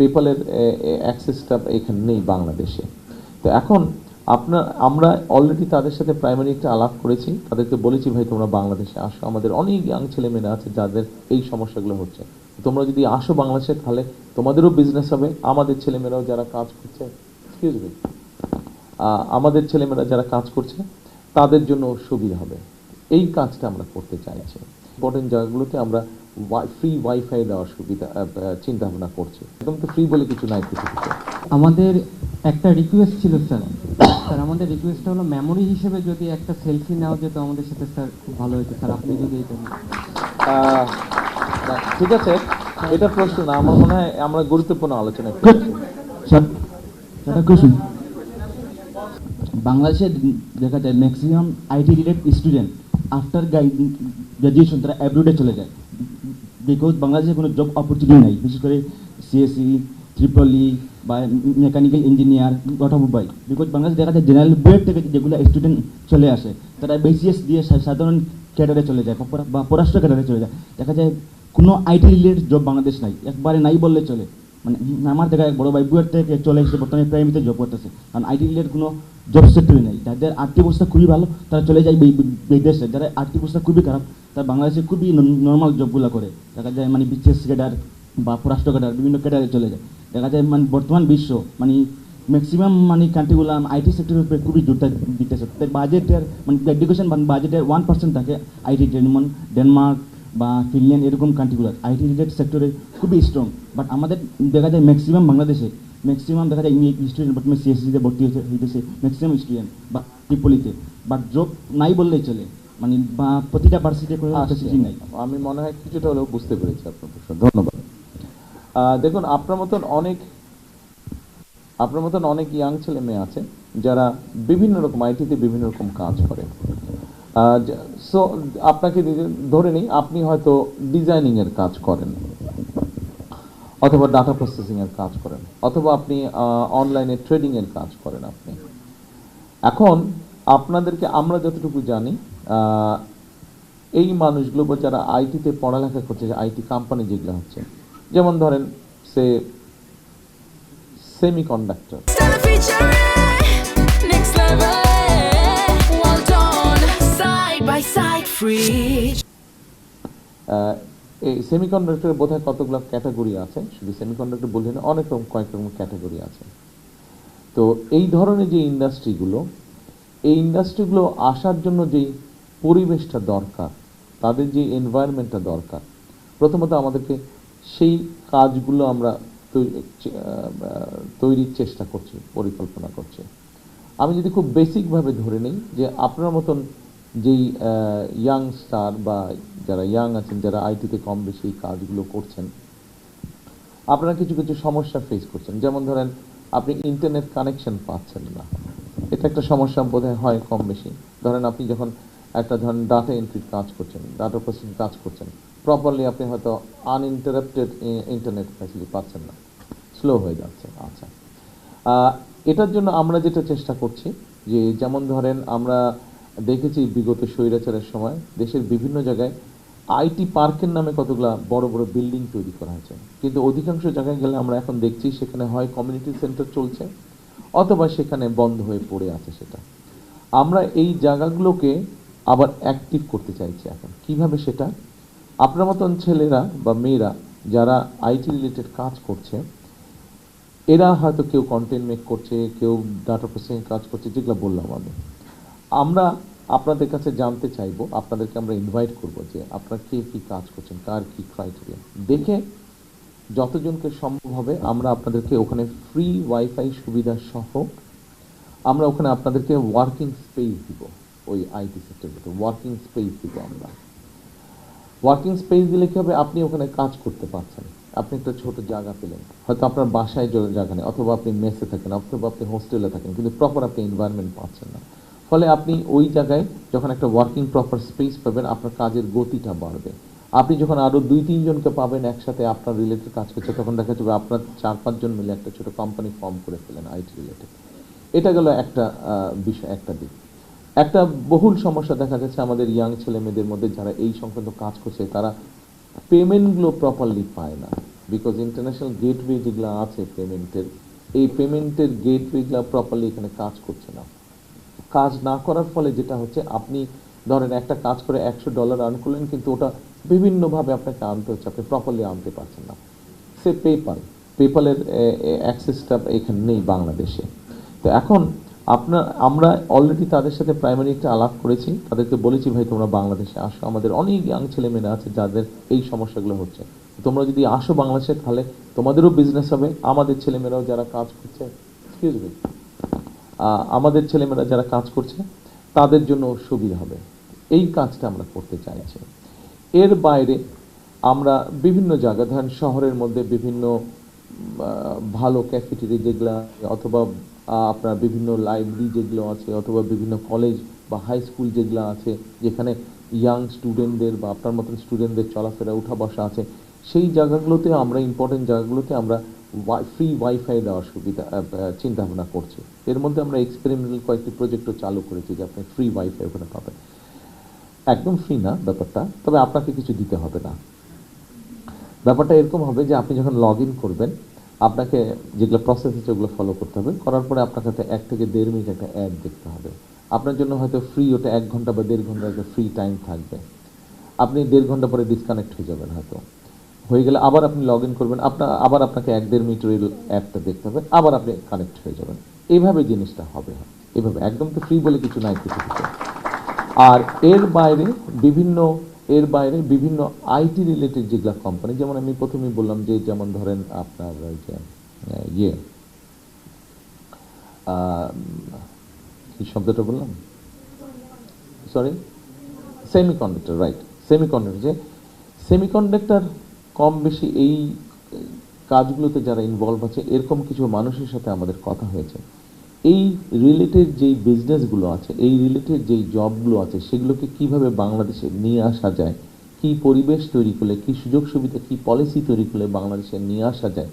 পেপ্যালের অ্যাক্সেসটা এখানে নেই বাংলাদেশে। তো এখন আমরা অলরেডি তাদের সাথে প্রাইমারি একটা আলাপ করেছি, তাদেরকে বলেছি ভাই তোমরা বাংলাদেশে আসো, আমাদের অনেক ইয়াং ছেলেমেয়েরা আছে যাদের এই সমস্যাগুলো হচ্ছে, তোমরা যদি আসো বাংলাদেশে তাহলে তোমাদেরও বিজনেস হবে, আমাদের ছেলেমেয়েরাও যারা কাজ করছে আমাদের ছেলেমেয়েরা যারা কাজ করছে তাদের জন্য সুবিধা হবে। এই কাজটা আমরা করতে চাইছি। ইম্পর্টেন্ট জায়গাগুলোতে আমরা ফ্রি ওয়াইফাই দেওয়ার সুবিধা চিন্তা ভাবনা করছি। একদম তো ফ্রি বলে কিছু নাই কিছু কিছু। আমাদের একটা রিকোয়েস্ট ছিল স্যার, আমাদের রিকোয়েস্টটা হলো মেমোরি হিসেবে যদি একটা সেলফি নেওয়া যেত আমাদের সাথে স্যার, খুব ভালো হতো স্যার, আপনি যদি এটা ঠিক আছে, এটা প্রশ্ন না, আমার মনে হয় আমরা গুরুত্বপূর্ণ আলোচনা কোশ্চেন। বাংলাদেশে দেখা যায় maximum IT related student after graduation তারা অ্যাব্রোডে চলে যায়, বিকজ বাংলাদেশে কোনো জব অপরচুনিটি নাই, বিশেষ করে সিএসসি, ট্রিপল-ই বা মেকানিক্যাল ইঞ্জিনিয়ার, অটোমোবাইল। বিকজ বাংলাদেশে দেখা যায় জেনারেল বিএড থেকে যেগুলো স্টুডেন্ট চলে আসে তারা বিসিএস দিয়ে সাধারণ ক্যাডারে চলে যায় বা পররাষ্ট্র ক্যাডারে চলে যায়। দেখা যায় কোনো আইটি রিলেটেড জব বাংলাদেশ নাই, একবারে নাই বললে চলে। মানে আমার দেখা এক বড় ভাই বুয়েট থেকে চলে এসে বর্তমানে প্রাইমারিতে জব করতেছে, কারণ আইটি রিলেটেড কোনো জব সেক্টরই নেই। যাদের আর্থিক অবস্থা খুবই ভালো তারা চলে যায় বিদেশে, যারা আর্থিক অবস্থা খুবই খারাপ তারা বাংলাদেশে খুবই নর্মাল জবগুলো করে। দেখা যায় মানে বিসিএস ক্যাডার বা পররাষ্ট্র ক্যাডার বিভিন্ন ক্যাডারে চলে যায়। দেখা যায় মানে বর্তমান বিশ্ব মানে ম্যাক্সিমাম মানে কান্ট্রিগুলো আইটি সেক্টরের উপরে খুবই জোর দিতেছে। তাই বাজেটের মানে এডুকেশন বাজেটের 1% থাকে আইটি, যেমন ডেনমার্ক বা ফিনল্যান্ড এরকম কান্ট্রিগুলো আইটি রিলেটেড সেক্টরে খুবই স্ট্রং। বাট আমাদের দেখা যায় ম্যাক্সিমাম বাংলাদেশে দেখা যায় স্টুডেন্ট বর্তমানে সিএসসিতে ভর্তি হইতেছে ম্যাক্সিমাম স্টুডেন্ট বা ট্রিপল-ইতে, বাট জব নাই বললেই চলে, মানে বা প্রতিটা ভার্সিটিতে কোনো ফ্যাসিলিটি নাই। আমি মনে হয় কিছুটা হলেও বুঝতে পেরেছি আপনার প্রশ্ন, ধন্যবাদ। দেখুন আপনার মতন অনেক ইয়াং ছেলে মেয়ে আছে যারা বিভিন্ন রকম আইটিতে বিভিন্ন রকম কাজ করে। সো আপনাকে ধরে নিই আপনি হয়তো ডিজাইনিং এর কাজ করেন, অথবা ডাটা প্রসেসিং এর কাজ করেন, অথবা আপনি অনলাইনে ট্রেডিং এর কাজ করেন। আপনি এখন আপনাদেরকে আমরা যতটুকু জানি এই মানুষগুলো বা যারা আইটিতে পড়ালেখা করছে, আইটি কোম্পানি যেগুলো হচ্ছে, যেমন ধরেন সে সেমিকন্ডাক্টর, এই সেমিকন্ডাক্টরের বোধহয় কতগুলো ক্যাটাগরি আছে, শুধু সেমিকন্ডাক্টর বললে না, অনেক রকম কয়েক রকম ক্যাটাগরি আছে। তো এই ধরনের যে ইন্ডাস্ট্রিগুলো, এই ইন্ডাস্ট্রিগুলো আসার জন্য যেই পরিবেশটা দরকার, তাদের যে এনভায়রনমেন্টটা দরকার, প্রথমত আমাদেরকে সেই কাজগুলো আমরা তৈরির চেষ্টা করছি, পরিকল্পনা করছি। আমি যদি খুব বেসিকভাবে ধরে নিই যে আপনার মতন যেই ইয়াংস্টার বা যারা ইয়াং আছেন, যারা আইটিতে কম বেশি এই কাজগুলো করছেন, আপনারা কিছু কিছু সমস্যা ফেস করছেন। যেমন ধরেন আপনি ইন্টারনেট কানেকশন পাচ্ছেন না, এটা একটা সমস্যা বোধহয় হয় কম বেশি। ধরেন আপনি যখন ধরেন ডাটা এন্ট্রির কাজ করছেন, ডাটা প্রসেসিং কাজ করছেন, প্রপারলি আপনি হয়তো আনইন্টারাপ্টেড ইন্টারনেট ফ্যাসিলিটি পাচ্ছেন না, স্লো হয়ে যাচ্ছে। আচ্ছা, এটার জন্য আমরা যেটা চেষ্টা করছি যে, যেমন ধরেন আমরা দেখেছি বিগত স্বৈরাচারের সময় দেশের বিভিন্ন জায়গায় আইটি পার্কের নামে কতগুলা বড় বড় বিল্ডিং তৈরি করা হয়েছে, কিন্তু অধিকাংশ জায়গায় গেলে আমরা এখন দেখছি সেখানে হয় কমিউনিটি সেন্টার চলছে অথবা সেখানে বন্ধ হয়ে পড়ে আছে। সেটা আমরা এই জায়গাগুলোকে আবার অ্যাক্টিভ করতে চাইছি। এখন কিভাবে সেটা, আপনার মতন ছেলেরা বা মেয়েরা যারা আইটি রিলেটেড কাজ করছে, এরা হয়তো কেউ কন্টেন্ট মেক করছে, কেউ ডাটা প্রসেসিং কাজ করছে, যেগুলো বললাম আমরা আপনাদের কাছে জানতে চাইবো, আপনাদেরকে আমরা ইনভাইট করব যে আপনারা কে কী কাজ করছেন, কার কী ক্রাইটেরিয়া দেখে যতজনকে সম্ভব হবে আমরা আপনাদেরকে ওখানে ফ্রি ওয়াইফাই সুবিধা সহ আমরা ওখানে আপনাদেরকে ওয়ার্কিং স্পেস দিব। ওই আইটি সেক্টরগুলোতে ওয়ার্কিং স্পেস দিব আমরা। ওয়ার্কিং স্পেস দিলে কী হবে, আপনি ওখানে কাজ করতে পারছেন, আপনি একটা ছোট জায়গা পেলেন, হয়তো আপনার বাসায় জায়গা নেই, অথবা আপনি মেসে থাকেন, অথবা আপনি হোস্টেলে থাকেন, কিন্তু প্রপার আপনি এনভায়রনমেন্ট পাচ্ছেন না। ফলে আপনি ওই জায়গায় যখন একটা ওয়ার্কিং প্রপার স্পেস পাবেন, আপনার কাজের গতিটা বাড়বে। আপনি যখন আরও 2-3 জনকে পাবেন একসাথে আপনার রিলেটেড কাজ করছে, তখন দেখা যাবে আপনার 4-5 জন মিলে একটা ছোট কোম্পানি ফর্ম করে ফেলেন আইটি রিলেটেড। এটা গেল একটা বিষয়, একটা দিক। একটা বহুল সমস্যা দেখা যাচ্ছে আমাদের ইয়াং ছেলে মেয়েদের মধ্যে যারা এই সংক্রান্ত কাজ করছে, তারা পেমেন্টগুলো প্রপারলি পায় না। বিকজ ইন্টারন্যাশনাল গেটওয়ে যেগুলো আছে পেমেন্টের, এই পেমেন্টের গেটওয়েগুলো প্রপারলি এখানে কাজ করছে না। কাজ না করার ফলে যেটা হচ্ছে, আপনি ধরেন একটা কাজ করে $100 আর্ন করলেন, কিন্তু ওটা বিভিন্নভাবে আপনাকে আনতে হচ্ছে, আপনি প্রপারলি আনতে পারছেন না। সে পেপালের অ্যাক্সেসটা এখানে নেই বাংলাদেশে। তো এখন আমরা অলরেডি তাদের সাথে প্রাইমারি একটা আলাপ করেছি, তাদেরকে বলেছি ভাই তোমরা বাংলাদেশে আসো, আমাদের অনেক ইয়াং ছেলেমেয়েরা আছে যাদের এই সমস্যাগুলো হচ্ছে, তোমরা যদি আসো বাংলাদেশে তাহলে তোমাদেরও বিজনেস হবে, আমাদের ছেলেমেয়েরাও যারা কাজ করছে, এক্সকিউজ মি, আমাদের ছেলেমেয়েরা যারা কাজ করছে তাদের জন্য সুবিধা হবে। এই কাজটা আমরা করতে চাইছি। এর বাইরে আমরা বিভিন্ন জায়গা, ধরেন শহরের মধ্যে বিভিন্ন ভালো ক্যাফেটেরি যেগুলো, অথবা আপনার বিভিন্ন লাইব্রেরি যেগুলো আছে, অথবা বিভিন্ন কলেজ বা হাই স্কুল যেগুলো আছে যেখানে ইয়াং স্টুডেন্টদের বা আপনার মতন স্টুডেন্টদের চলাফেরা উঠা বসা আছে, সেই জায়গাগুলোতে আমরা, ইম্পর্টেন্ট জায়গাগুলোতে আমরা ফ্রি ওয়াইফাই দেওয়ার সুবিধা চিন্তা ভাবনা করছি। এর মধ্যে আমরা এক্সপেরিমেন্টাল কয়েকটি প্রজেক্টও চালু করেছি যে আপনি ফ্রি ওয়াইফাই ওখানে পাবেন। একদম ফ্রি না ব্যাপারটা, তবে আপনাকে কিছু দিতে হবে না। ব্যাপারটা এরকম হবে যে আপনি যখন লগ ইন করবেন, আপনাকে যেগুলো প্রসেস আছে ওগুলো ফলো করতে হবে, করার পরে আপনার কাছে 1 থেকে 1.5 মিনিট একটা অ্যাড দেখতে হবে। আপনার জন্য হয়তো ফ্রি ওটা 1 ঘন্টা বা 1.5 ঘন্টা একটা ফ্রি টাইম থাকবে। আপনি 1.5 ঘন্টা পরে ডিসকানেক্ট হয়ে যাবেন, হয়তো হয়ে গেলে আবার আপনি লগ ইন করবেন, আবার আপনাকে 1-1.5 মিনিটের অ্যাপটা দেখতে হবে, আবার আপনি কানেক্ট হয়ে যাবেন। এইভাবে জিনিসটা হবে, এভাবে একদম তো ফ্রি বলে কিছু নাই কিছু। আর এর বাইরে বিভিন্ন আইটি রিলেটেড যেগুলো কোম্পানি, যেমন আমি প্রথমেই বললাম যে যেমন ধরেন আপনার যে কি শব্দটা বললাম, সরি, সেমিকন্ডাক্টর, রাইট, সেমিকন্ডাক্টর। যে সেমিকন্ডাক্টর কম বেশি এই কাজগুলোতে যারা ইনভলভ আছে, এরকম কিছু মানুষের সাথে আমাদের কথা হয়েছে। এই রিলেটেড যেই বিজনেসগুলো আছে, এই রিলেটেড যেই জবগুলো আছে, সেগুলোকে কিভাবে বাংলাদেশে নিয়ে আসা যায়, কি পরিবেশ তৈরি করলে, কি সুযোগ সুবিধা, কি পলিসি তৈরি করলে বাংলাদেশে নিয়ে আসা যায়,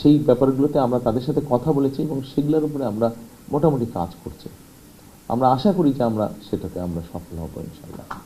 সেই ব্যাপারগুলোতে আমরা তাদের সাথে কথা বলেছি এবং সেগুলোর উপরে আমরা মোটামুটি কাজ করছি। আমরা আশা করি যে আমরা সেটাতে আমরা সফল হব ইনশাআল্লাহ।